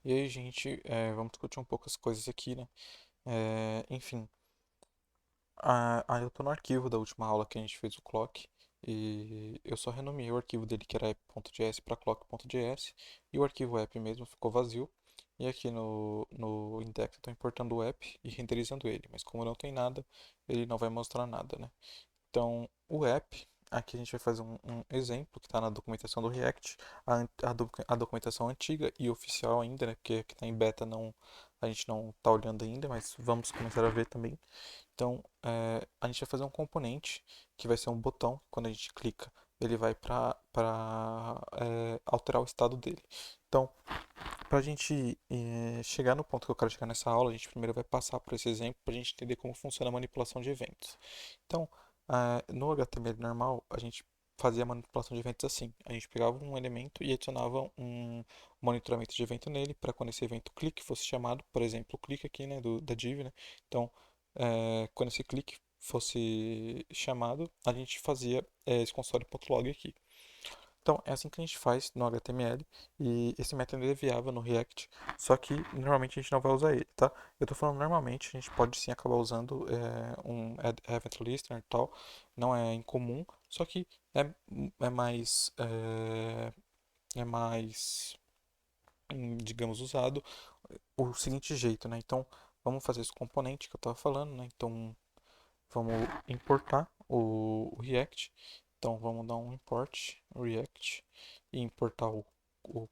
E aí, gente, vamos discutir um pouco as coisas aqui, né? Enfim, eu tô no arquivo da última aula que a gente fez o clock e eu só renomeei o arquivo dele que era app.js para clock.js e o arquivo app mesmo ficou vazio. E aqui no index eu estou importando o app e renderizando ele, mas como não tem nada, ele não vai mostrar nada, né? Então, o app, aqui a gente vai fazer um exemplo que está na documentação do React, a documentação antiga e oficial ainda, né? Porque aqui está em beta, não, a gente não está olhando ainda, mas vamos começar a ver também. Então, a gente vai fazer um componente que vai ser um botão, quando a gente clica, ele vai para alterar o estado dele. Então, para a gente chegar no ponto que eu quero chegar nessa aula, a gente primeiro vai passar por esse exemplo para a gente entender como funciona a manipulação de eventos. Então, no HTML normal, a gente fazia a manipulação de eventos assim. A gente pegava um elemento e adicionava um monitoramento de evento nele para quando esse evento clique fosse chamado, por exemplo, o clique aqui, né, da div, né? Então, quando esse clique fosse chamado, a gente fazia esse console.log aqui. Então, é assim que a gente faz no HTML e esse método é viável no React, só que normalmente a gente não vai usar ele, tá? Eu tô falando normalmente, a gente pode sim acabar usando um event listener e tal, não é incomum, só que é, é mais, é mais, digamos, usado o seguinte jeito, né? Então, vamos fazer esse componente que eu estava falando, né? Então, vamos importar o React. Então vamos dar um import React e importar o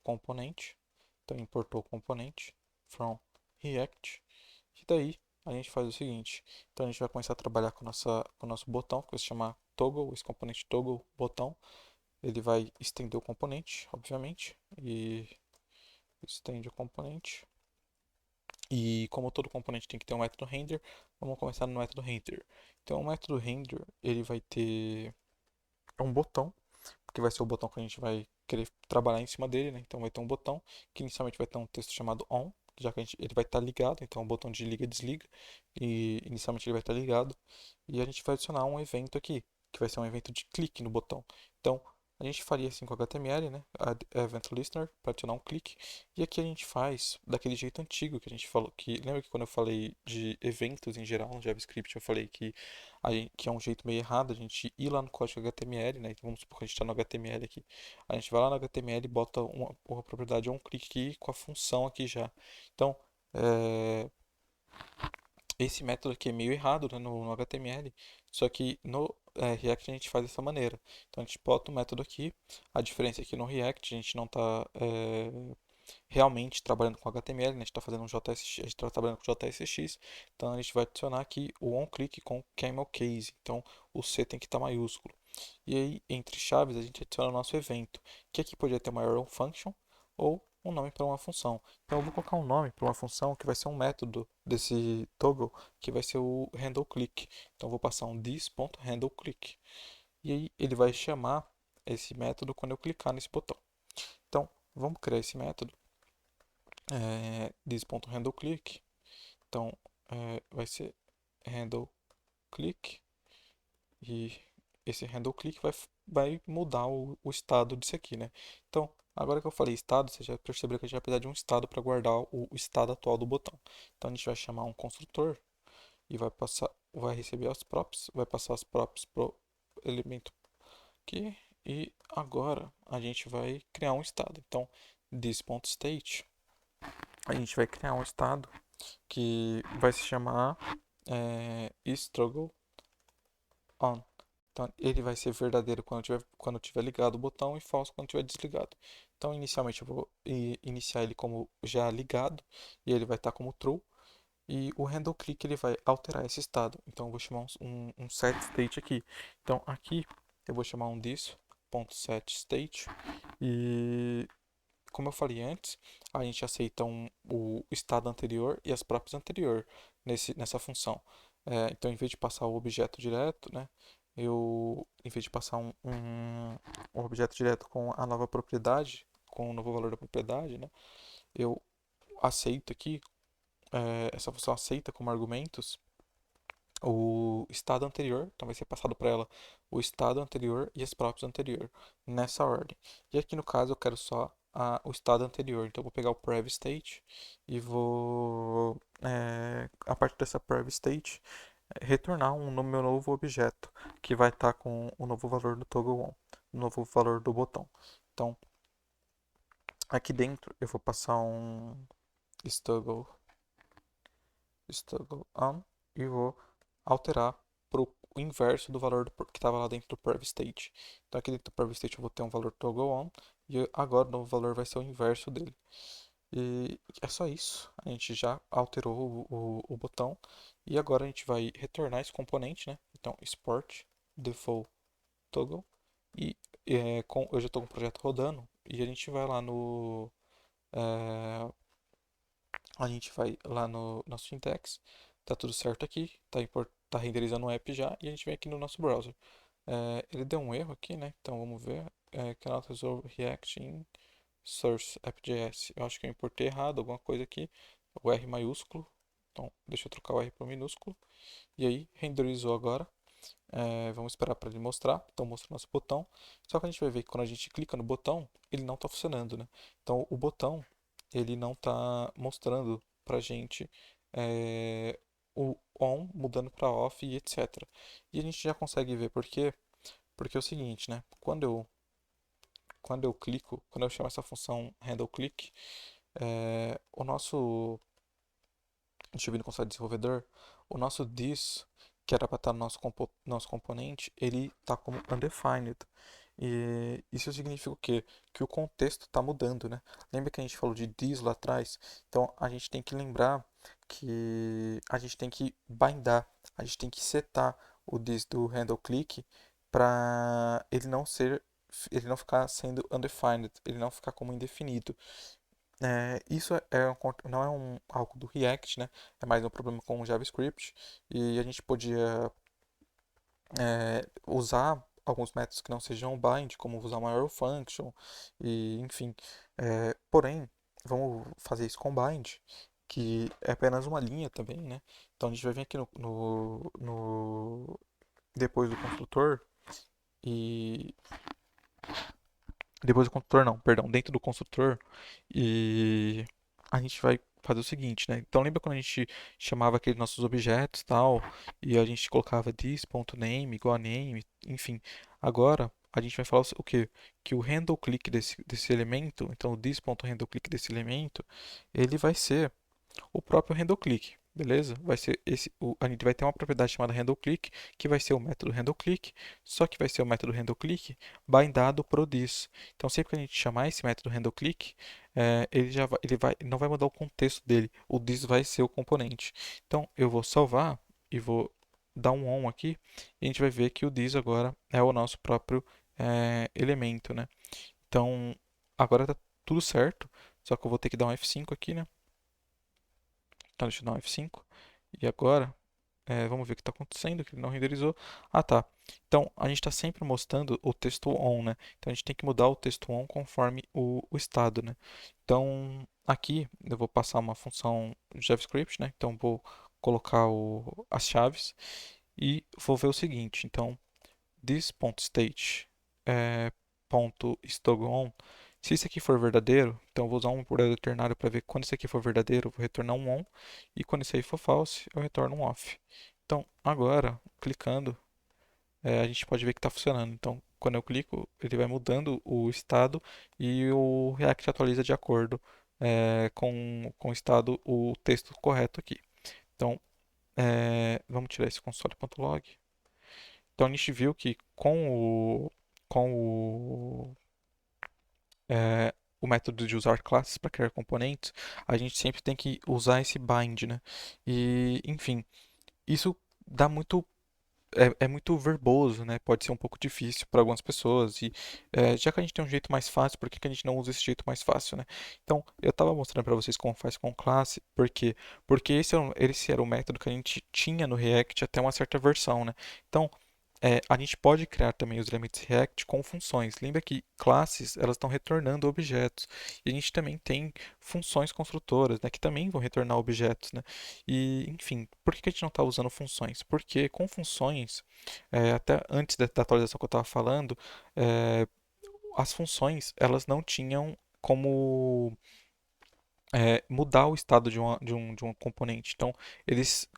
componente. Então importou o componente from React. E daí a gente faz o seguinte. Então a gente vai começar a trabalhar com o nosso botão, que vai se chamar toggle, esse componente toggle botão. Ele vai estender o componente, obviamente, e estende o componente. E como todo componente tem que ter um método render, vamos começar no método render. Então o método render, ele vai ter um botão, que vai ser o botão que a gente vai querer trabalhar em cima dele, né? Então vai ter um botão que inicialmente vai ter um texto chamado on, já que ele vai estar ligado, então é um botão de liga e desliga, e inicialmente ele vai estar ligado, e a gente vai adicionar um evento aqui, que vai ser um evento de clique no botão. Então a gente faria assim com HTML, né? Event listener para adicionar um clique. E aqui a gente faz daquele jeito antigo que a gente falou. Que lembra que quando eu falei de eventos em geral no JavaScript, eu falei que é um jeito meio errado a gente ir lá no código HTML, né? Então, vamos supor que a gente está no HTML aqui. A gente vai lá no HTML e bota uma propriedade um clique aqui com a função aqui já. Então, é, esse método aqui é meio errado, né, no HTML, só que no React a gente faz dessa maneira. Então a gente bota o método aqui, a diferença é que no React a gente não está realmente trabalhando com HTML, né, a gente está fazendo um JSX, a gente está trabalhando com JSX, então a gente vai adicionar aqui o onClick com camel case, então o C tem que estar maiúsculo. E aí, entre chaves, a gente adiciona o nosso evento, que aqui poderia ter uma arrow function ou um nome para uma função. Então eu vou colocar um nome para uma função que vai ser um método desse toggle, que vai ser o handleClick. Então eu vou passar um this.handleClick. E aí ele vai chamar esse método quando eu clicar nesse botão. Então vamos criar esse método, this.handleClick. Então vai ser handleClick e esse handle click vai mudar o estado disso aqui, né? Então, agora que eu falei estado, você já percebeu que a gente vai precisar de um estado para guardar o estado atual do botão. Então, a gente vai chamar um construtor e vai receber as props, vai passar as props pro elemento aqui e agora a gente vai criar um estado. Então, this.state, a gente vai criar um estado que vai se chamar struggle on. Então, ele vai ser verdadeiro quando tiver ligado o botão e falso quando tiver desligado. Então, inicialmente eu vou iniciar ele como já ligado e ele vai estar como true. E o handle click ele vai alterar esse estado. Então, eu vou chamar um set state aqui. Então, aqui eu vou chamar um this.setState e como eu falei antes, a gente aceita o estado anterior e as próprias anterior nessa função. Então, em vez de passar o objeto direto, né, em vez de passar um objeto direto com a nova propriedade, com o novo valor da propriedade, né, eu aceito aqui, essa função aceita como argumentos o estado anterior, então vai ser passado para ela o estado anterior e as próprias anterior, nessa ordem. E aqui no caso eu quero só o estado anterior. Então, eu vou pegar o previous state e vou, a partir dessa previous state, retornar no meu novo objeto, que vai estar com o novo valor do toggle on, o novo valor do botão. Então, aqui dentro eu vou passar um toggle, toggle on e vou alterar para o inverso do valor que estava lá dentro do previous state. Então, aqui dentro do previous state eu vou ter um valor toggle on e agora o novo valor vai ser o inverso dele. E é só isso. A gente já alterou o botão. E agora a gente vai retornar esse componente, né? Então, export default toggle. E eu já estou com o projeto rodando. E a gente vai lá no. é, a gente vai lá no nosso syntax. Tá tudo certo aqui. Tá renderizando o app já. E a gente vem aqui no nosso browser. Ele deu um erro aqui, né? Então vamos ver. Cannot resolve React in source app.js. Eu acho que eu importei errado, alguma coisa aqui. O R maiúsculo. Então, deixa eu trocar o R para o minúsculo. E aí, renderizou agora. Vamos esperar para ele mostrar. Então, mostra o nosso botão. Só que a gente vai ver que quando a gente clica no botão, ele não está funcionando, né? Então, o botão, ele não está mostrando para a gente o on mudando para off e etc. E a gente já consegue ver por quê? Porque é o seguinte, né? Quando eu chamo essa função handleClick, o nosso, deixa eu vir no console desenvolvedor, o nosso this, que era para estar no nosso componente, ele está como undefined. E isso significa o quê? Que o contexto está mudando, né? Lembra que a gente falou de this lá atrás? Então a gente tem que lembrar que a gente tem que bindar, a gente tem que setar o this do handle click para ele não ficar sendo undefined, ele não ficar como indefinido. Isso não é algo do React, né? É mais um problema com o JavaScript. E a gente podia usar alguns métodos que não sejam bind, como usar uma arrow function, e enfim. Porém, vamos fazer isso com bind, que é apenas uma linha também, né? Então a gente vai vir aqui depois do construtor e depois do construtor não, perdão, dentro do construtor e a gente vai fazer o seguinte, né? Então lembra quando a gente chamava aqueles nossos objetos tal e a gente colocava this.name igual a name, enfim. Agora a gente vai falar o quê? Que o handle click desse elemento, então o this.handle click desse elemento, ele vai ser o próprio handleClick, beleza? Vai ser a gente vai ter uma propriedade chamada handleClick, que vai ser o método handleClick, só que vai ser o método handleClick bindado pro this. Então, sempre que a gente chamar esse método handleClick, ele não vai mudar o contexto dele, o this vai ser o componente. Então, eu vou salvar e vou dar um on aqui, e a gente vai ver que o this agora é o nosso próprio elemento, né? Então, agora tá tudo certo, só que eu vou ter que dar um F5 aqui, né? Então, deixa eu dar um F5. E agora, vamos ver o que está acontecendo, que ele não renderizou. Ah, tá. Então, a gente está sempre mostrando o texto on, né? Então, a gente tem que mudar o texto on conforme o estado, né? Então, aqui eu vou passar uma função JavaScript, né? Então, vou colocar as chaves e vou ver o seguinte. Então, this.state ponto .stogon. Se isso aqui for verdadeiro, então eu vou usar um operador ternário para ver quando isso aqui for verdadeiro, eu vou retornar um on, e quando isso aí for false, eu retorno um off. Então, agora, clicando, a gente pode ver que está funcionando. Então, quando eu clico, ele vai mudando o estado e o React atualiza de acordo com o estado, o texto correto aqui. Então, vamos tirar esse console.log. Então, a gente viu que com o método de usar classes para criar componentes, a gente sempre tem que usar esse bind, né? E, enfim, isso dá muito é muito verboso, né? Pode ser um pouco difícil para algumas pessoas. E já que a gente tem um jeito mais fácil, por que que a gente não usa esse jeito mais fácil, né? Então, eu estava mostrando para vocês como faz com classe, porque esse era o método que a gente tinha no React até uma certa versão, né? Então, a gente pode criar também os elementos React com funções. Lembra que classes elas estão retornando objetos. E a gente também tem funções construtoras, né, que também vão retornar objetos, né? E, enfim, por que que a gente não está usando funções? Porque com funções, até antes da atualização que eu estava falando, as funções elas não tinham como mudar o estado de um componente. Então,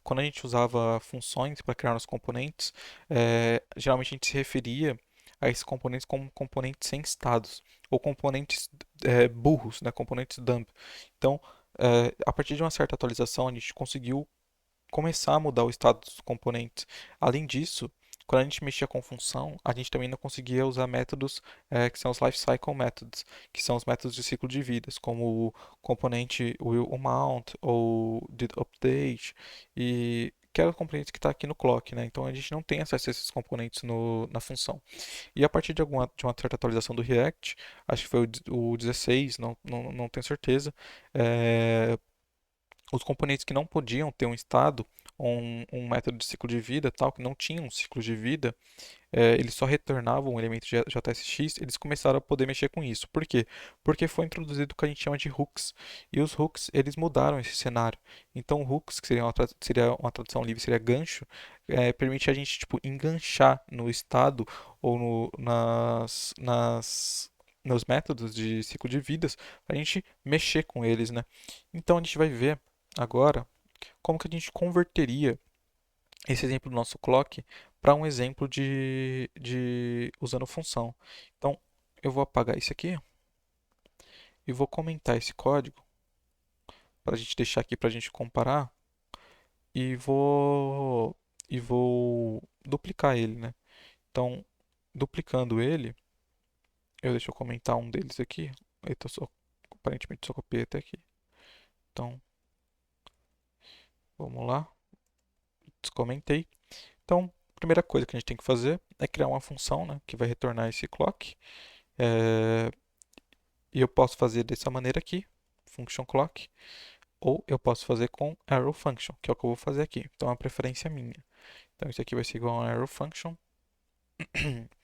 quando a gente usava funções para criar os componentes, geralmente a gente se referia a esses componentes como componentes sem estados, ou componentes burros, né, componentes dumb. Então, a partir de uma certa atualização, a gente conseguiu começar a mudar o estado dos componentes. Além disso, quando a gente mexia com função, a gente também não conseguia usar métodos que são os lifecycle methods, que são os métodos de ciclo de vidas, como o componente will mount ou did update, e que é o componente que está aqui no clock, né? Então a gente não tem acesso a esses componentes na função. E a partir de uma certa atualização do React, acho que foi o 16, não tenho certeza, é, os componentes que não podiam ter um estado, ou um método de ciclo de vida, tal, que não tinham um ciclo de vida, eles só retornavam um elemento de JSX, eles começaram a poder mexer com isso. Por quê? Porque foi introduzido o que a gente chama de hooks. E os hooks, eles mudaram esse cenário. Então, hooks, que seria uma tradução livre, seria gancho, permite a gente, tipo, enganchar no estado ou nos métodos de ciclo de vidas, para a gente mexer com eles, né? Então, a gente vai ver agora como que a gente converteria esse exemplo do nosso clock para um exemplo de usando função. Então, eu vou apagar isso aqui e vou comentar esse código para a gente deixar aqui para a gente comparar e vou duplicar ele, né? Então, duplicando ele, deixa eu comentar um deles aqui. Aparentemente só copiei até aqui. Então, vamos lá, descomentei. Então, a primeira coisa que a gente tem que fazer é criar uma função, né, que vai retornar esse clock. É, E eu posso fazer dessa maneira aqui, function clock, ou eu posso fazer com arrow function, que é o que eu vou fazer aqui. Então é uma preferência minha. Então isso aqui vai ser igual a arrow function,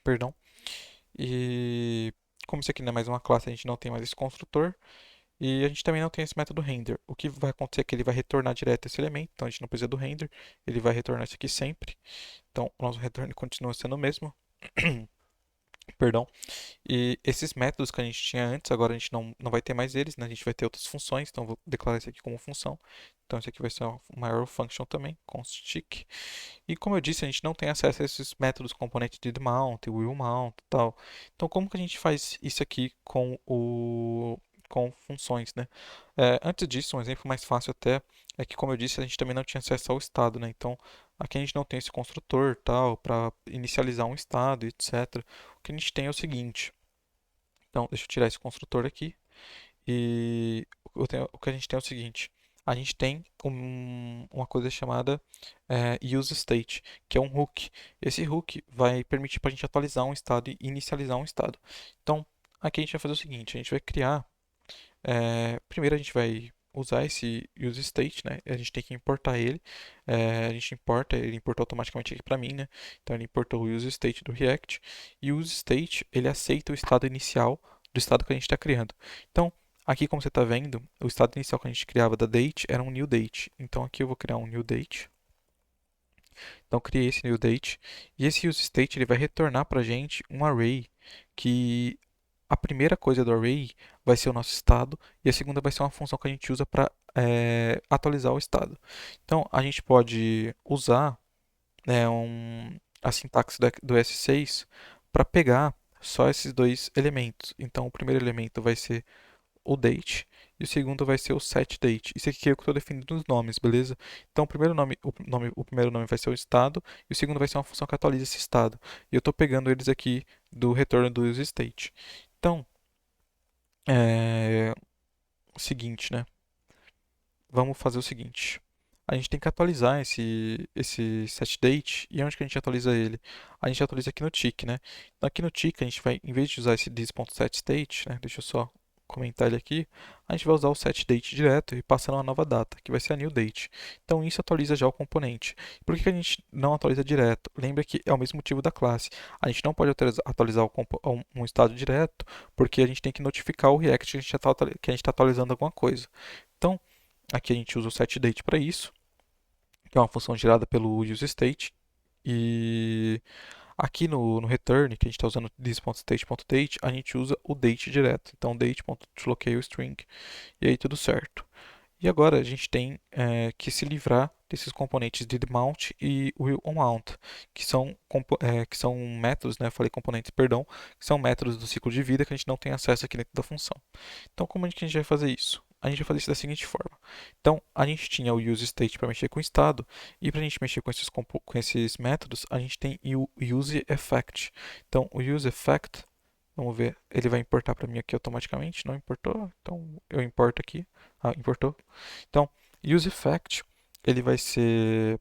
perdão. E como isso aqui não é mais uma classe, a gente não tem mais esse construtor. E a gente também não tem esse método render. O que vai acontecer é que ele vai retornar direto esse elemento, então a gente não precisa do render, ele vai retornar isso aqui sempre. Então o nosso retorno continua sendo o mesmo. Perdão. E esses métodos que a gente tinha antes, agora a gente não vai ter mais eles, né? A gente vai ter outras funções, então eu vou declarar isso aqui como função. Então isso aqui vai ser uma arrow function também, const tick. E como eu disse, a gente não tem acesso a esses métodos componentes de mount, will mount e tal. Então como que a gente faz isso aqui com funções, né? Antes disso, um exemplo mais fácil até é que, como eu disse, a gente também não tinha acesso ao estado, né? Então aqui a gente não tem esse construtor tal para inicializar um estado, etc. O que a gente tem é o seguinte. Então, deixa eu tirar esse construtor aqui. E o que a gente tem é o seguinte: a gente tem uma coisa chamada useState, que é um hook. Esse hook vai permitir para a gente atualizar um estado e inicializar um estado. Então, aqui a gente vai fazer o seguinte: a gente vai criar. Primeiro, a gente vai usar esse useState, né? A gente tem que importar ele. A gente importa, ele importou automaticamente aqui para mim, né? Então, ele importou o useState do React. E o useState, ele aceita o estado inicial do estado que a gente está criando. Então, aqui como você está vendo, o estado inicial que a gente criava da date era um new date. Então aqui eu vou criar um new date. Então criei esse new date e esse useState ele vai retornar para a gente um array que a primeira coisa do array vai ser o nosso estado e a segunda vai ser uma função que a gente usa para atualizar o estado. Então a gente pode usar a sintaxe do S6 para pegar só esses dois elementos. Então o primeiro elemento vai ser o date e o segundo vai ser o set date. Isso aqui é o que eu estou definindo os nomes, beleza? Então o primeiro nome vai ser o estado e o segundo vai ser uma função que atualiza esse estado. E eu estou pegando eles aqui do retorno do useState. Então, o seguinte, né? Vamos fazer o seguinte. A gente tem que atualizar esse setDate. E onde que a gente atualiza ele? A gente atualiza aqui no tick, né? Então, aqui no tick, a gente vai, em vez de usar esse this.setState, né? Deixa eu só comentar ele aqui. A gente vai usar o setDate direto e passando uma nova data, que vai ser a new date. Então, isso atualiza já o componente. Por que que a gente não atualiza direto? Lembra que é o mesmo motivo da classe. A gente não pode atualizar um estado direto, porque a gente tem que notificar o React que a gente está atualizando alguma coisa. Então, aqui a gente usa o setDate para isso, que é uma função gerada pelo useState. E Aqui no return, que a gente está usando this.state.date, a gente usa o date direto. Então, date.desbloqueia o string, e aí tudo certo. E agora a gente tem que se livrar desses componentes didMount e willOnMount, que são métodos, né? Eu falei componentes, perdão, que são métodos do ciclo de vida que a gente não tem acesso aqui dentro da função. Então, como é que a gente vai fazer isso? A gente vai fazer isso da seguinte forma. Então, a gente tinha o useState para mexer com o estado, e para a gente mexer com esses métodos, a gente tem o useEffect. Então, o useEffect, vamos ver, ele vai importar para mim aqui automaticamente, não importou? Então, eu importo aqui. Ah, importou? Então, useEffect, ele vai ser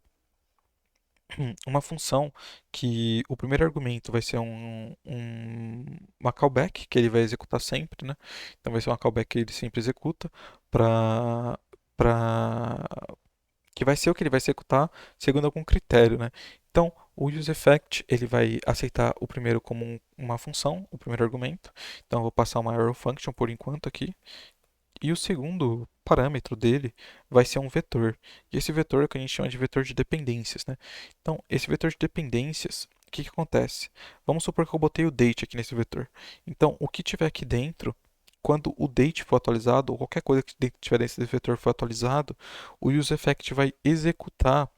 uma função que o primeiro argumento vai ser uma callback que ele vai executar sempre, né? Então vai ser uma callback que ele sempre executa para que vai ser o que ele vai executar segundo algum critério, né? Então o useEffect ele vai aceitar o primeiro como uma função, o primeiro argumento. Então eu vou passar uma arrow function por enquanto aqui. E o segundo parâmetro dele vai ser um vetor. E esse vetor é o que a gente chama de vetor de dependências, né? Então, esse vetor de dependências, o que acontece? Vamos supor que eu botei o date aqui nesse vetor. Então, o que tiver aqui dentro, quando o date for atualizado, ou qualquer coisa que tiver dentro desse vetor for atualizado, o useEffect vai executar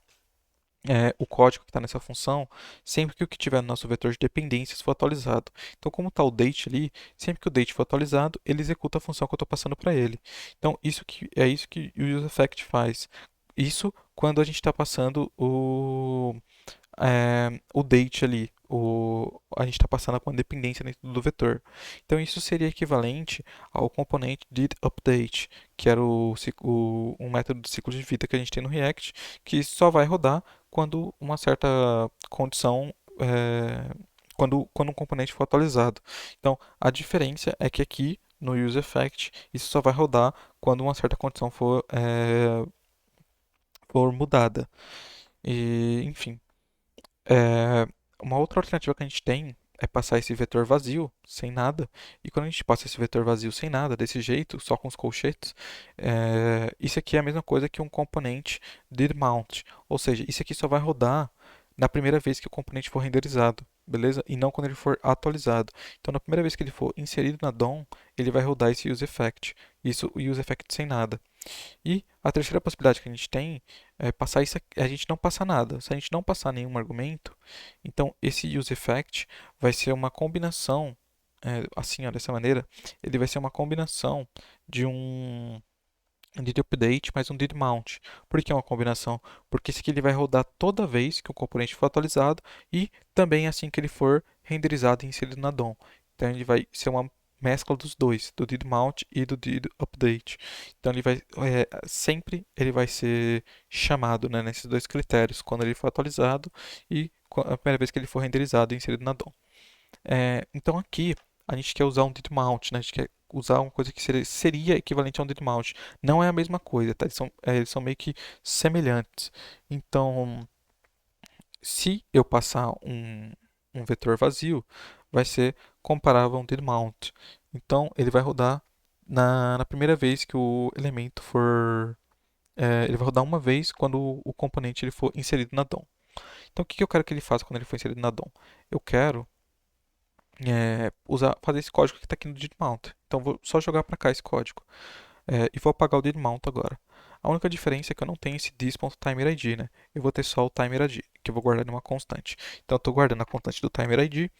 o código que está nessa função sempre que o que tiver no nosso vetor de dependências for atualizado. Então, como está o date ali, sempre que o date for atualizado, ele executa a função que eu estou passando para ele. Então, é isso que o useEffect faz. Isso quando a gente está passando o date ali, a gente está passando com a dependência dentro do vetor. Então isso seria equivalente ao componente didUpdate, que era um método de ciclo de vida que a gente tem no React, que só vai rodar quando uma certa condição, quando um componente for atualizado. Então a diferença é que aqui no useEffect isso só vai rodar quando uma certa condição for mudada. E, enfim. É, uma outra alternativa que a gente tem é passar esse vetor vazio, sem nada. E quando a gente passa esse vetor vazio sem nada, desse jeito, só com os colchetes, isso aqui é a mesma coisa que um componente didMount. Ou seja, isso aqui só vai rodar na primeira vez que o componente for renderizado, beleza? E não quando ele for atualizado. Então, na primeira vez que ele for inserido na DOM, ele vai rodar esse useEffect. Isso, o useEffect sem nada. E a terceira possibilidade que a gente tem é passar isso, a gente não passar nada. Se a gente não passar nenhum argumento, então esse useEffect vai ser uma combinação, assim, ó, dessa maneira, ele vai ser uma combinação de um didUpdate mais um didMount. Por que uma combinação? Porque esse aqui ele vai rodar toda vez que o componente for atualizado e também assim que ele for renderizado e inserido na DOM. Então ele vai ser uma mescla dos dois, do didMount e do didUpdate. Então ele vai sempre ele vai ser chamado, né, nesses dois critérios, quando ele for atualizado e a primeira vez que ele for renderizado e inserido na DOM. Então aqui a gente quer usar um didMount, né? A gente quer usar uma coisa que seria equivalente a um didMount. Não é a mesma coisa, tá? Eles são meio que semelhantes. Então, se eu passar um vetor vazio, vai ser comparável a um didMount. Então, ele vai rodar na primeira vez que o elemento for... ele vai rodar uma vez quando o componente ele for inserido na DOM. Então, o que eu quero que ele faça quando ele for inserido na DOM? Eu quero fazer esse código que está aqui no didMount. Então vou só jogar para cá esse código. E vou apagar o didMount agora. A única diferença é que eu não tenho esse this.timerID, né? Eu vou ter só o timerID, que eu vou guardar em uma constante. Então eu estou guardando a constante do timerID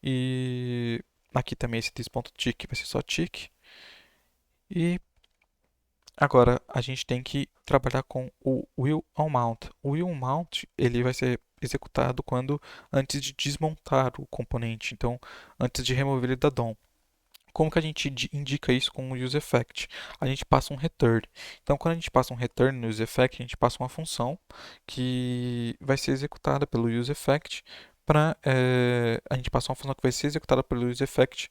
e aqui também esse this.tick vai ser só tick. E agora a gente tem que trabalhar com o willOnMount. O willOnMount ele vai ser executado antes de desmontar o componente, então antes de remover ele da DOM. Como que a gente indica isso com o useEffect? A gente passa um return. Então, quando a gente passa um return no useEffect, a gente passa uma função que vai ser executada pelo useEffect a gente passa uma função que vai ser executada pelo useEffect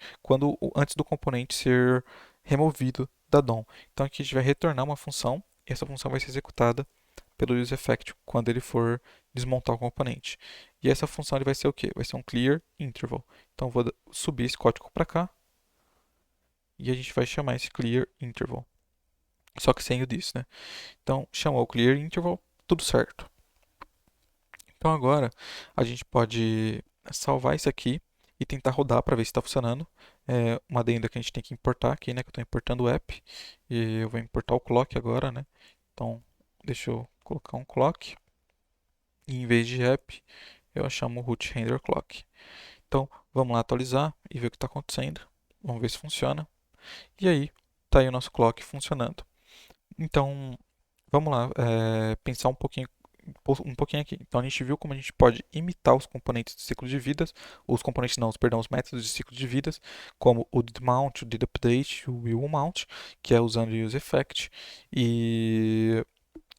antes do componente ser removido da DOM. Então, aqui a gente vai retornar uma função e essa função vai ser executada pelo useEffect quando ele for desmontar o componente. E essa função ele vai ser o quê? Vai ser um clear interval. Então, eu vou subir esse código para cá e a gente vai chamar esse clear interval. Só que sem o this, né? Então, chamou o clear interval, tudo certo. Então agora a gente pode salvar isso aqui e tentar rodar para ver se está funcionando. Uma adenda que a gente tem que importar aqui, né? Que eu estou importando o app e eu vou importar o clock agora, né? Então, deixa eu colocar um clock e em vez de app eu chamo root render clock. Então, vamos lá atualizar e ver o que está acontecendo. Vamos ver se funciona. E aí, está aí o nosso clock funcionando. Então, vamos lá, pensar um pouquinho aqui. Então, a gente viu como a gente pode imitar os componentes de ciclo de vidas, os componentes não, perdão, os métodos de ciclo de vidas, como o didMount, o didUpdate, o willMount, que é usando o useEffect. E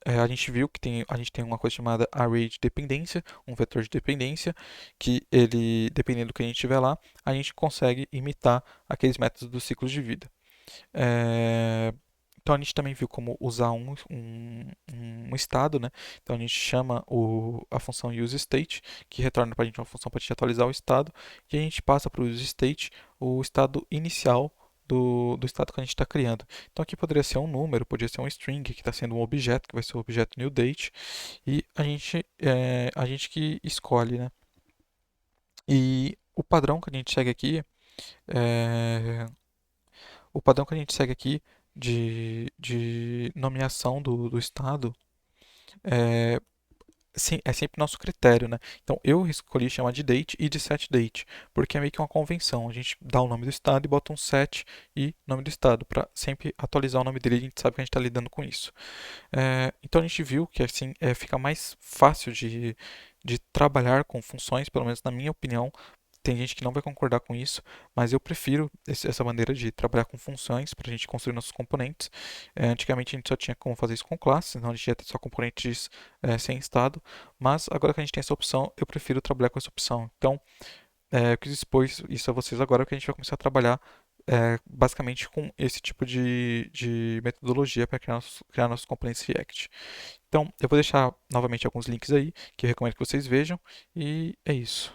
a gente viu que a gente tem uma coisa chamada array de dependência, um vetor de dependência, que ele, dependendo do que a gente tiver lá, a gente consegue imitar aqueles métodos do ciclo de vida. É, Então a gente também viu como usar um estado, né? Então a gente chama a função useState, que retorna para a gente uma função para a gente atualizar o estado, e a gente passa para o useState o estado inicial do estado que a gente está criando. Então aqui poderia ser um número, poderia ser um string, que está sendo um objeto, que vai ser o objeto newDate, e a gente que escolhe, né? E é, o padrão que a gente segue aqui de nomeação do estado é, sim, é sempre nosso critério, né? Então eu escolhi chamar de date e de setDate, porque é meio que uma convenção. A gente dá o nome do estado e bota um set e nome do estado, para sempre atualizar o nome dele, a gente sabe que a gente está lidando com isso. Então a gente viu que assim fica mais fácil de trabalhar com funções, pelo menos na minha opinião. Tem gente que não vai concordar com isso, mas eu prefiro essa maneira de trabalhar com funções para a gente construir nossos componentes. Antigamente a gente só tinha como fazer isso com classes, então a gente ia ter só componentes sem estado, mas agora que a gente tem essa opção, eu prefiro trabalhar com essa opção. Então, eu quis expor isso a vocês agora, que a gente vai começar a trabalhar basicamente com esse tipo de metodologia para criar nossos componentes React. Então, eu vou deixar novamente alguns links aí, que eu recomendo que vocês vejam, e é isso.